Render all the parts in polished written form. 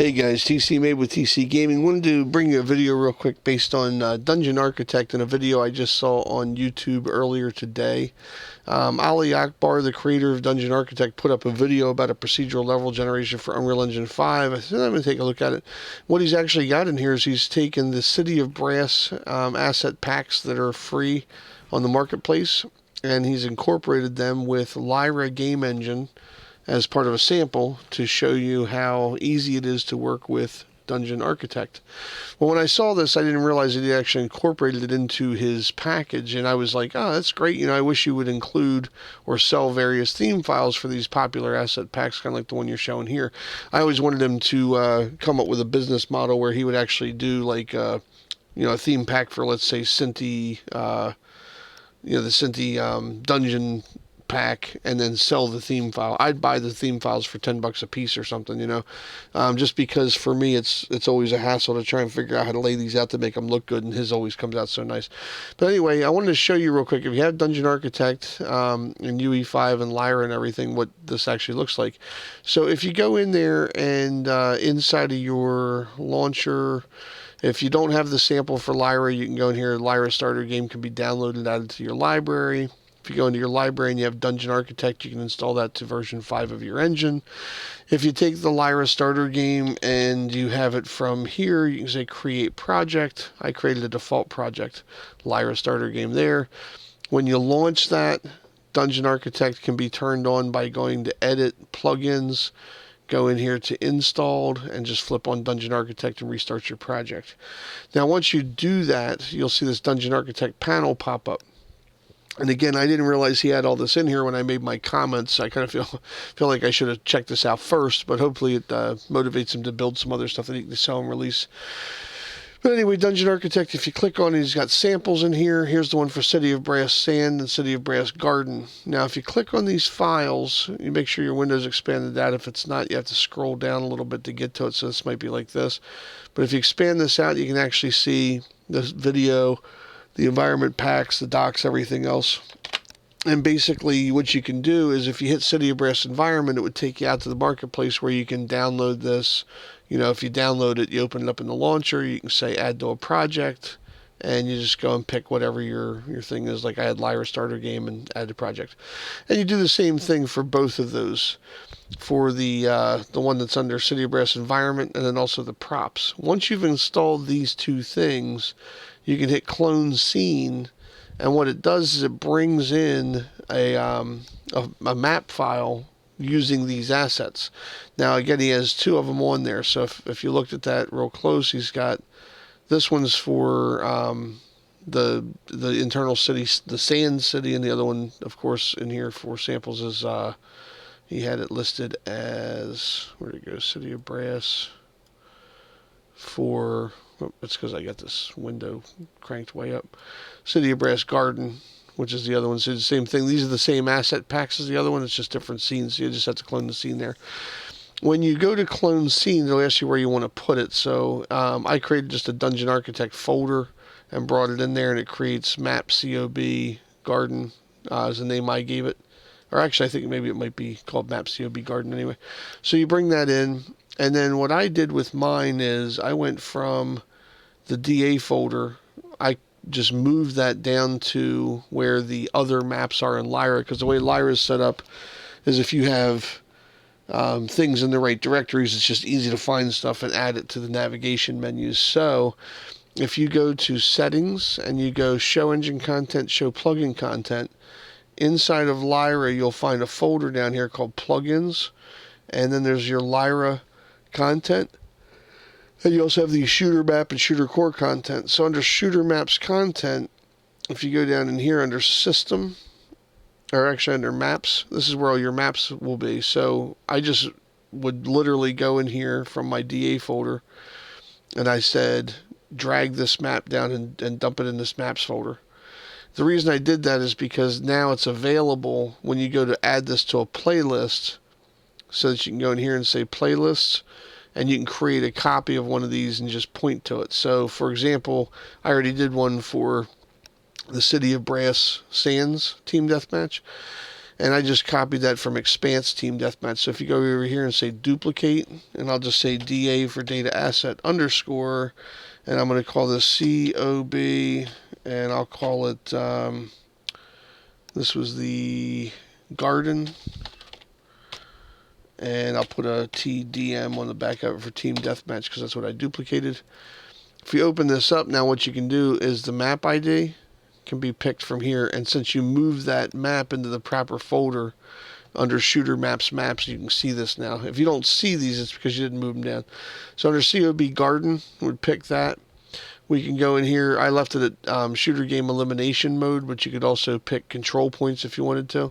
Hey guys, TC Made with TC Gaming. Wanted to bring you a video real quick based on Dungeon Architect and a video I just saw on YouTube earlier today. Ali Akbar, the creator of Dungeon Architect, put up a video about a procedural level generation for Unreal Engine 5. I said I'm going to take a look at it. What he's actually got in here is he's taken the City of Brass asset packs that are free on the marketplace, and he's incorporated them with Lyra game engine as part of a sample to show you how easy it is to work with Dungeon Architect. Well, when I saw this, I didn't realize that he actually incorporated it into his package, and I was like, oh, that's great. You know, I wish you would include or sell various theme files for these popular asset packs, kind of like the one you're showing here. I always wanted him to come up with a business model where he would actually do like, a theme pack for, let's say, Cinti, the Cinti Dungeon pack, and then sell the theme file. I'd buy the theme files for $10 a piece or something, just because for me it's always a hassle to try and figure out how to lay these out to make them look good, and his always comes out so nice. But anyway, I wanted to show you real quick, if you have Dungeon Architect and UE5 and Lyra and everything, what this actually looks like. So if you go in there and inside of your launcher, if you don't have the sample for Lyra, you can go in here. Lyra starter game can be downloaded and added to your library. If you go into your library and you have Dungeon Architect, you can install that to version 5 of your engine. If you take the Lyra starter game and you have it from here, you can say create project. I created a default project, Lyra starter game there. When you launch that, Dungeon Architect can be turned on by going to edit plugins, go in here to installed, and just flip on Dungeon Architect and restart your project. Now once you do that, you'll see this Dungeon Architect panel pop up. And again, I didn't realize he had all this in here when I made my comments. I kind of feel like I should have checked this out first, but hopefully it motivates him to build some other stuff that he can sell and release. But anyway, Dungeon Architect, if you click on it, he's got samples in here. Here's the one for City of Brass Sand and City of Brass Garden. Now, if you click on these files, you make sure your window's expanded out. If it's not, you have to scroll down a little bit to get to it, so this might be like this. But if you expand this out, you can actually see this video, the environment packs, the docks, everything else. And basically what you can do is if you hit City of Brass Environment, it would take you out to the marketplace where you can download this. If you download it, you open it up in the launcher, you can say add to a project, and you just go and pick whatever your thing is. Like I had Lyra starter game and add to project. And you do the same thing for both of those, for the one that's under City of Brass Environment, and then also the props. Once you've installed these two things, you can hit clone scene, and what it does is it brings in a map file using these assets. Now again, he has two of them on there, so if you looked at that real close, he's got this one's for the internal city, the sand city, and the other one, of course, in here for samples is he had it listed as, where'd it go, City of Brass for, it's because I got this window cranked way up. City of Brass Garden, which is the other one. So the same thing. These are the same asset packs as the other one. It's just different scenes. So you just have to clone the scene there. When you go to clone scene, they'll ask you where you want to put it. So I created just a Dungeon Architect folder and brought it in there, and it creates map COB Garden as the name I gave it. Or actually, I think maybe it might be called map COB Garden anyway. So you bring that in. And then what I did with mine is I went from the DA folder, I just moved that down to where the other maps are in Lyra, because the way Lyra is set up is if you have things in the right directories, it's just easy to find stuff and add it to the navigation menus. So if you go to Settings and you go Show Engine Content, Show Plugin Content, inside of Lyra you'll find a folder down here called Plugins, and then there's your Lyra content. And you also have the shooter map and shooter core content. So under shooter maps content, if you go down in here under system, or actually under maps, this is where all your maps will be. So I just would literally go in here from my DA folder, and I said drag this map down and dump it in this maps folder. The reason I did that is because now it's available when you go to add this to a playlist, so that you can go in here and say playlists, and you can create a copy of one of these and just point to it. So, for example, I already did one for the City of Brass Sands Team Deathmatch. And I just copied that from Expanse Team Deathmatch. So if you go over here and say duplicate, and I'll just say DA for data asset underscore, and I'm going to call this COB, and I'll call it, this was the garden, and I'll put a TDM on the back of it for Team Deathmatch because that's what I duplicated. If you open this up, now what you can do is the map ID can be picked from here, and since you move that map into the proper folder under shooter maps, you can see this now. If you don't see these, it's because you didn't move them down. So under COB garden, would pick that. We can go in here. I left it at shooter game elimination mode, but you could also pick control points if you wanted to.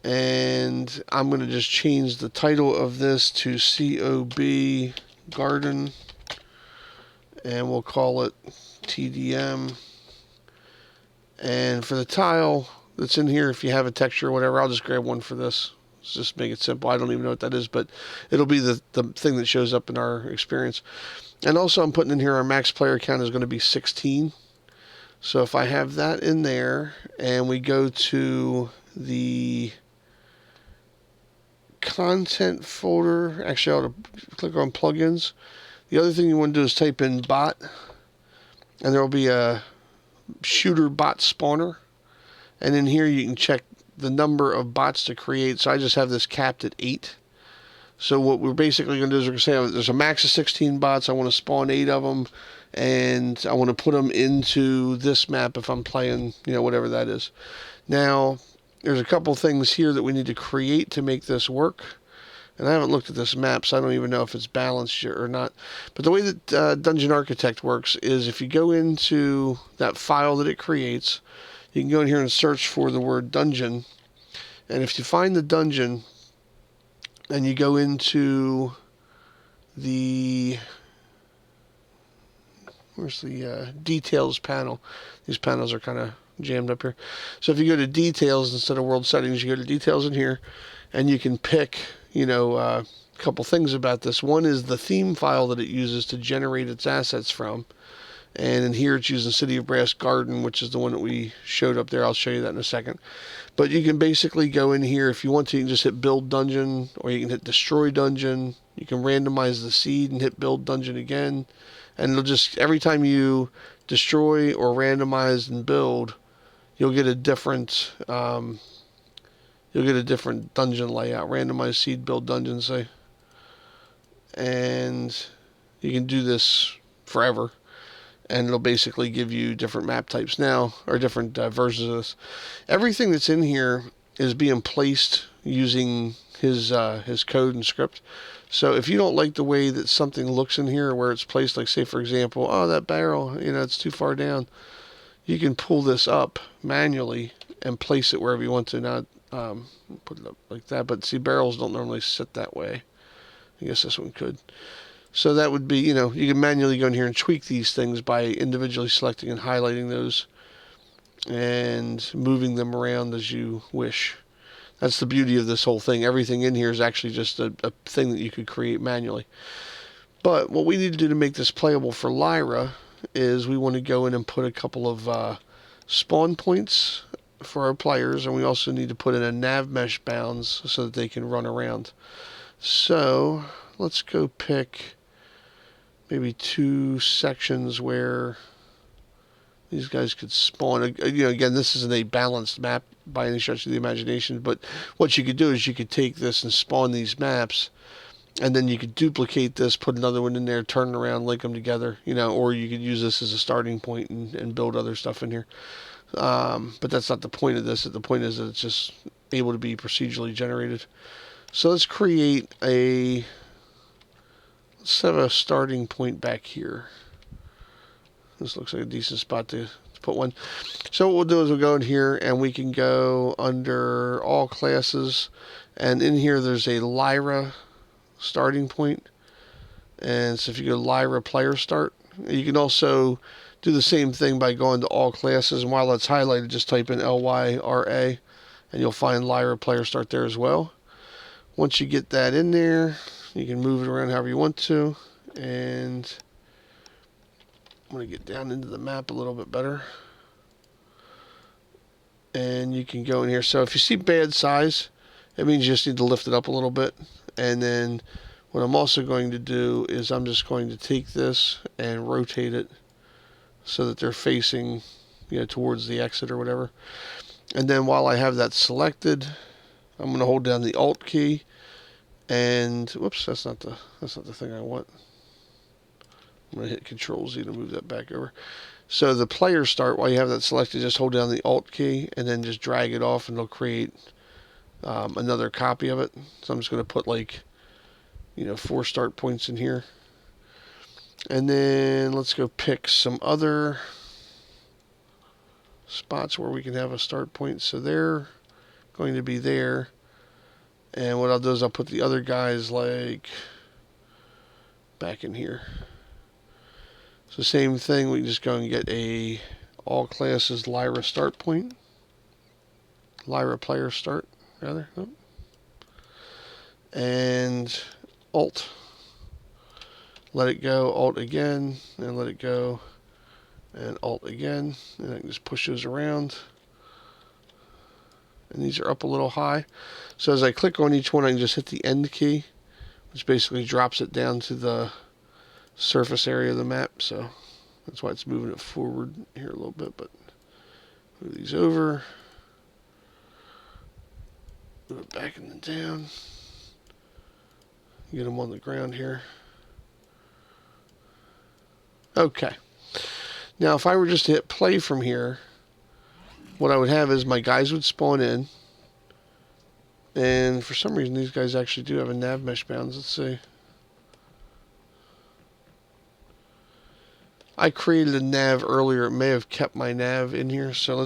And I'm going to just change the title of this to COB garden, and we'll call it TDM. And for the tile that's in here, if you have a texture or whatever, I'll just grab one for this. Let's just make it simple. I don't even know what that is, but it'll be the thing that shows up in our experience. And also I'm putting in here our max player count is going to be 16. So if I have that in there and we go to the content folder, actually I ought to click on plugins. The other thing you want to do is type in bot, and there will be a shooter bot spawner, and in here you can check the number of bots to create. So I just have this capped at 8. So what we're basically going to do is we're going to say there's a max of 16 bots. I want to spawn 8 of them, and I want to put them into this map if I'm playing, whatever that is. Now there's a couple things here that we need to create to make this work. And I haven't looked at this map, so I don't even know if it's balanced or not. But the way that Dungeon Architect works is if you go into that file that it creates, you can go in here and search for the word dungeon. And if you find the dungeon, and you go into the, where's the details panel? These panels are kind of jammed up here. So if you go to details instead of world settings, you go to details in here, and you can pick a couple things about this. One is the theme file that it uses to generate its assets from. And in here it's using City of Brass Garden, which is the one that we showed up there. I'll show you that in a second. But you can basically go in here. If you want to, you can just hit Build Dungeon, or you can hit Destroy Dungeon. You can randomize the seed and hit Build Dungeon again. And it'll just, every time you destroy or randomize and build, you'll get a different dungeon layout. Randomize seed, build dungeon, say. And you can do this forever, and it'll basically give you different map types now, or different versions of this. Everything that's in here is being placed using his code and script. So if you don't like the way that something looks in here, where it's placed, like say for example, oh, that barrel, it's too far down, you can pull this up manually and place it wherever you want to. Now put it up like that, but see, barrels don't normally sit that way. I guess this one could. So that would be, you can manually go in here and tweak these things by individually selecting and highlighting those and moving them around as you wish. That's the beauty of this whole thing. Everything in here is actually just a thing that you could create manually. But what we need to do to make this playable for Lyra is we want to go in and put a couple of spawn points for our players, and we also need to put in a Nav Mesh Bounds so that they can run around. So let's go pick maybe 2 sections where these guys could spawn. Again, this isn't a balanced map by any stretch of the imagination, but what you could do is you could take this and spawn these maps, and then you could duplicate this, put another one in there, turn it around, link them together, or you could use this as a starting point and build other stuff in here. But that's not the point of this. The point is that it's just able to be procedurally generated. So let's have a starting point back here. This looks like a decent spot to put one. So what we'll do is we'll go in here and we can go under all classes, and in here there's a Lyra starting point. And so if you go to Lyra player start, you can also do the same thing by going to all classes, and while that's highlighted, just type in LYRA and you'll find Lyra player start there as well. Once you get that in there, you can move it around however you want to, and I'm going to get down into the map a little bit better. And you can go in here. So if you see bad size, it means you just need to lift it up a little bit. And then what I'm also going to do is I'm just going to take this and rotate it so that they're facing, towards the exit or whatever. And then while I have that selected, I'm going to hold down the Alt key, and whoops, that's not the thing I want. I'm going to hit Control Z to move that back over. So the player start, while you have that selected, just hold down the Alt key and then just drag it off, and it'll create another copy of it. So I'm just going to put 4 start points in here. And then let's go pick some other spots where we can have a start point. So they're going to be there. And what I'll do is I'll put the other guys back in here. So same thing, we can just go and get a all classes Lyra start point. Lyra player start, rather. Oh. And Alt. Let it go, Alt again, and let it go, and Alt again. And I can just push those around. And these are up a little high. So as I click on each one, I can just hit the End key, which basically drops it down to the surface area of the map. So that's why it's moving it forward here a little bit. But move these over, move it back and then down, get them on the ground here. Okay, now if I were just to hit play from here, what I would have is my guys would spawn in, and for some reason these guys actually do have a Nav Mesh Bounds. Let's see. I created a nav earlier. It may have kept my nav in here. So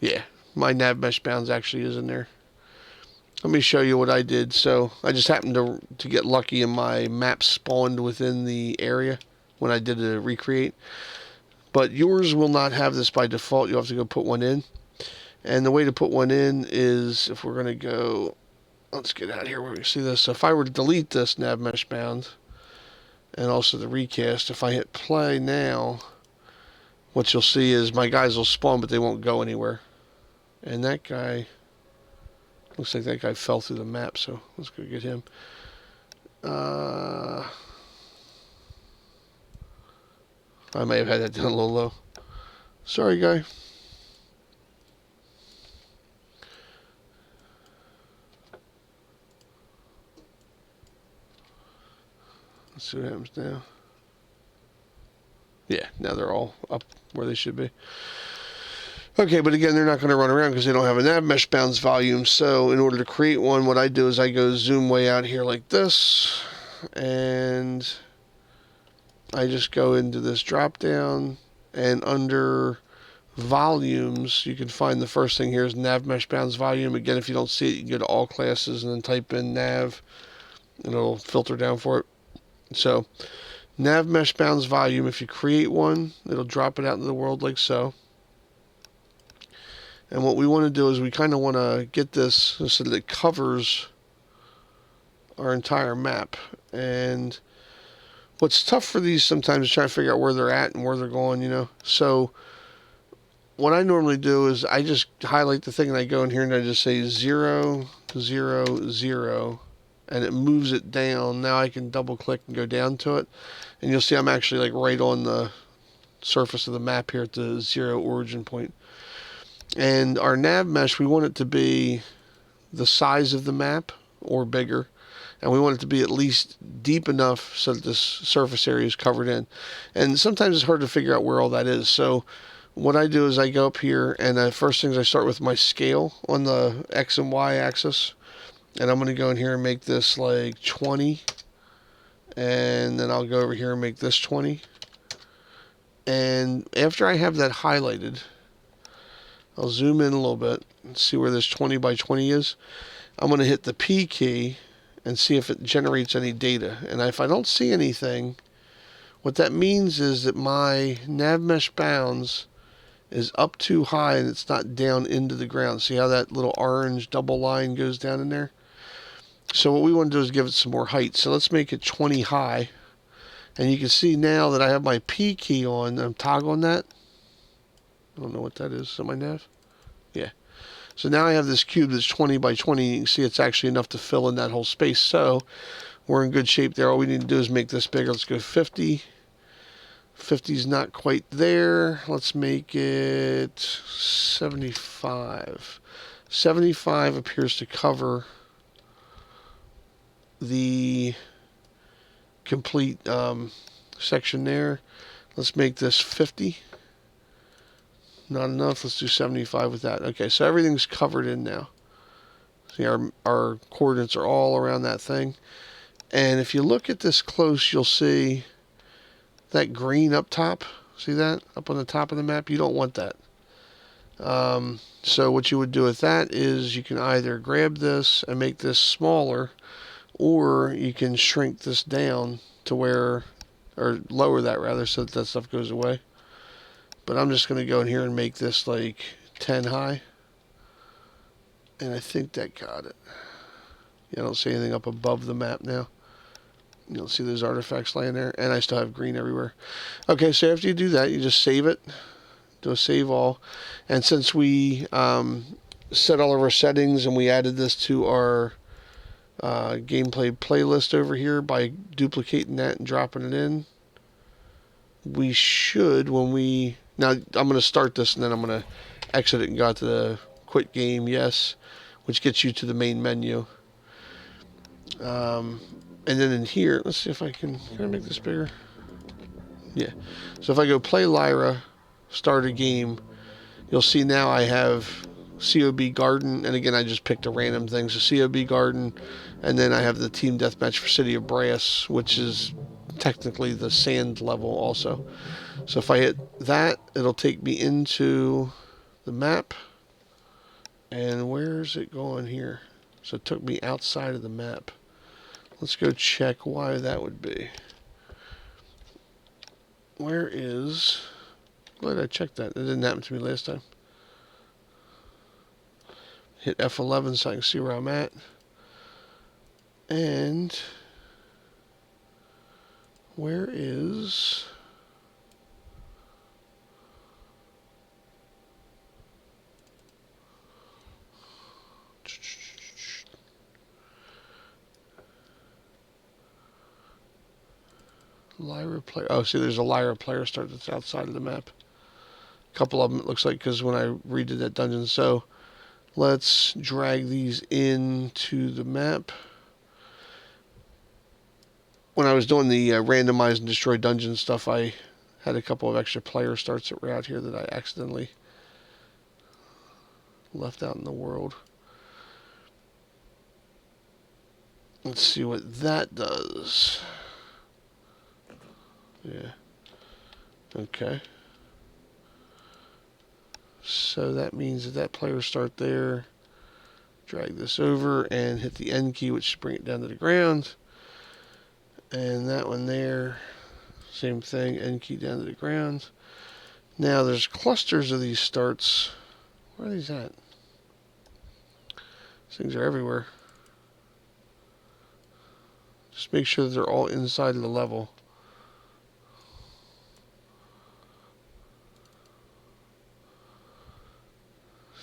yeah, my Nav Mesh Bounds actually is in there. Let me show you what I did. So I just happened to get lucky and my map spawned within the area when I did a recreate. But yours will not have this by default. You'll have to go put one in. And the way to put one in is, if we're going to go, let's get out here where we can see this. So if I were to delete this Nav Mesh Bound, and also the recast, if I hit play now, what you'll see is my guys will spawn, but they won't go anywhere. And that guy, looks like that guy fell through the map, so let's go get him. I may have had that down a little low. Sorry, guy. Let's see what happens now. Yeah, now they're all up where they should be. Okay, but again, they're not going to run around because they don't have a Nav Mesh Bounds volume. So in order to create one, what I do is I go zoom way out here like this, and I just go into this drop down, and under volumes, you can find the first thing here is Nav Mesh Bounds volume. Again, if you don't see it, you can go to all classes and then type in nav, and it'll filter down for it. So Nav Mesh Bounds volume, if you create one, it'll drop it out into the world like so. And what we want to do is we kind of want to get this so that it covers our entire map. And what's tough for these sometimes is trying to figure out where they're at and where they're going, So what I normally do is I just highlight the thing and I go in here and I just say 0, 0, 0. And it moves it down. Now I can double click and go down to it. And you'll see I'm actually right on the surface of the map here at the 0 origin point. And our nav mesh, we want it to be the size of the map or bigger. And we want it to be at least deep enough so that this surface area is covered in. And sometimes it's hard to figure out where all that is. So what I do is I go up here, and the first things I start with my scale on the X and Y axis. And I'm going to go in here and make this 20. And then I'll go over here and make this 20. And after I have that highlighted, I'll zoom in a little bit and see where this 20 by 20 is. I'm going to hit the P key and see if it generates any data. And if I don't see anything, what that means is that my Nav Mesh Bounds is up too high and it's not down into the ground. See how that little orange double line goes down in there? So what we want to do is give it some more height. So let's make it 20 high. And you can see now that I have my P key on. I'm toggling that. I don't know what that is. Is that my nav? Yeah. So now I have this cube that's 20 by 20. You can see it's actually enough to fill in that whole space. So we're in good shape there. All we need to do is make this bigger. Let's go 50. 50 is not quite there. Let's make it 75. 75 appears to cover the complete section there. Let's make this 50. Not enough. Let's do 75 with that. Okay, so everything's covered in now. See, our coordinates are all around that thing. And if you look at this close, you'll see that green up top. See that? Up on the top of the map? You don't want that. So what you would do with that is you can either grab this and make this smaller, or you can shrink this down to where, or lower that rather, so that that stuff goes away. But I'm just going to go in here and make this like 10 high. And I think that got it. Yeah, I don't see anything up above the map now. You don't see those artifacts laying there. And I still have green everywhere. Okay, so after you do that, you just save it. Do a save all. And since we set all of our settings and we added this to our gameplay playlist over here by duplicating that and dropping it in, we should, when we... Now, I'm going to start this and then I'm going to exit it and go out to the quit game, yes, which gets you to the main menu. And then in here, let's see if I can I make this bigger? Yeah. So if I go play Lyra, start a game, you'll see now I have COB Garden, and again, I just picked a random thing. So COB Garden, and then I have the Team Deathmatch for City of Brass, which is technically the sand level also. So if I hit that, it'll take me into the map. And where's it going here? So it took me outside of the map. Let's go check why that would be. Where is... Glad I checked that. It didn't happen to me last time. Hit F11 so I can see where I'm at. And... where is... Lyra player. Oh, see, there's a Lyra player start that's outside of the map. A couple of them, it looks like, because when I redid that dungeon. So let's drag these into the map. When I was doing the randomize and destroy dungeon stuff, I had a couple of extra player starts that were out here that I accidentally left out in the world. Let's see what that does. Yeah. Okay. So that means that that player start there. Drag this over and hit the N key, which should bring it down to the ground. And that one there, same thing, N key down to the ground. Now there's clusters of these starts. Where are these at? These things are everywhere. Just make sure that they're all inside of the level.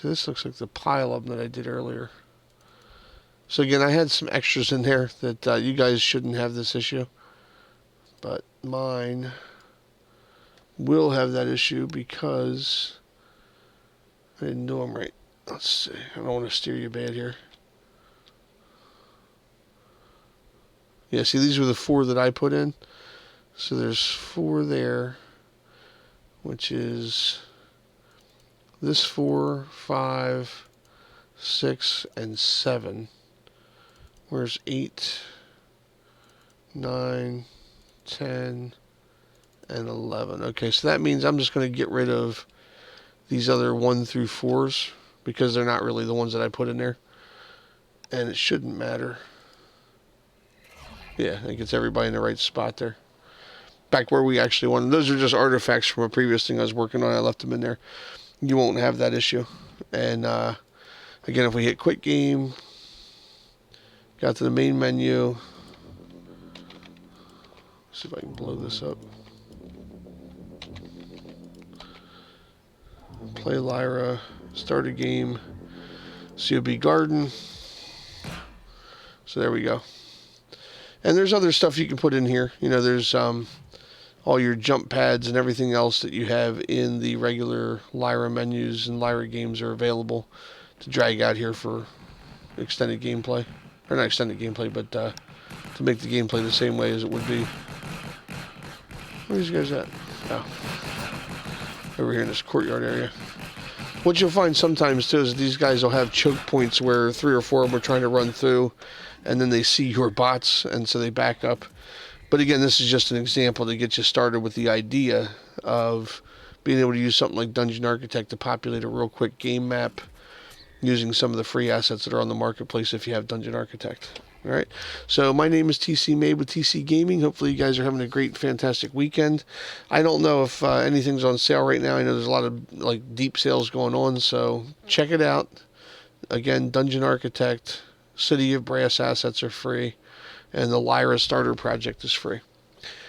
So this looks like the pile of them that I did earlier. So again, I had some extras in there that you guys shouldn't have this issue. But mine will have that issue because I didn't do them right. Let's see. I don't want to steer you bad here. Yeah, see, these were the 4 that I put in. So there's 4 there, which is this 4, 5, 6, and 7. Where's 8, 9, 10, and 11. Okay, so that means I'm just going to get rid of these other 1 through 4s because they're not really the ones that I put in there. And it shouldn't matter. Yeah, it gets everybody in the right spot there. Back where we actually wanted. Those are just artifacts from a previous thing I was working on. I left them in there. You won't have that issue. And again, if we hit quit game, got to the main menu. See if I can blow this up. Play Lyra, start a game, COB Garden. So there we go. And there's other stuff you can put in here. You know, there's all your jump pads and everything else that you have in the regular Lyra menus and Lyra games are available to drag out here for extended gameplay. Or not extended gameplay, but to make the gameplay the same way as it would be. Where are these guys at? Oh. Over here in this courtyard area. What you'll find sometimes too is these guys will have choke points where 3 or 4 of them are trying to run through, and then they see your bots, and so they back up. But again, this is just an example to get you started with the idea of being able to use something like Dungeon Architect to populate a real quick game map using some of the free assets that are on the marketplace if you have Dungeon Architect. All right. So my name is TC Made with TC Gaming. Hopefully you guys are having a great, fantastic weekend. I don't know if anything's on sale right now. I know there's a lot of like deep sales going on, so check it out. Again, Dungeon Architect, City of Brass assets are free, and the Lyra Starter Project is free.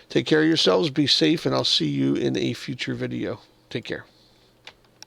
Take care of yourselves, be safe, and I'll see you in a future video. Take care.